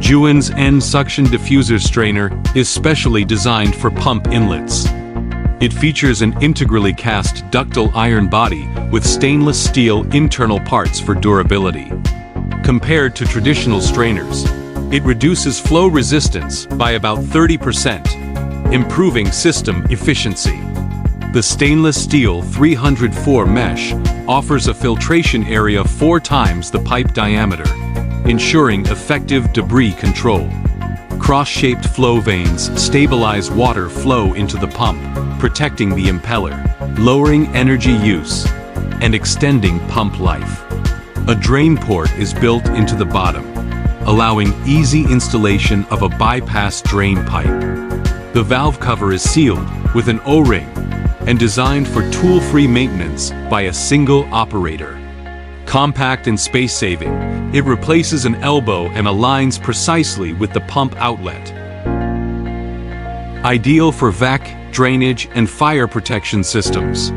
Juhan's End Suction Diffuser Strainer is specially designed for pump inlets. It features an integrally cast ductile iron body with stainless steel internal parts for durability. Compared to traditional strainers, it reduces flow resistance by about 30%, improving system efficiency. The stainless steel 304 mesh offers a filtration area 4 times the pipe diameter, ensuring effective debris control. Cross-shaped flow vanes stabilize water flow into the pump, protecting the impeller, lowering energy use, and extending pump life. A drain port is built into the bottom, allowing easy installation of a bypass drain pipe. The valve cover is sealed with an O-ring and designed for tool-free maintenance by a single operator. Compact and space-saving, it replaces an elbow and aligns precisely with the pump outlet. Ideal for HVAC, drainage, and fire protection systems.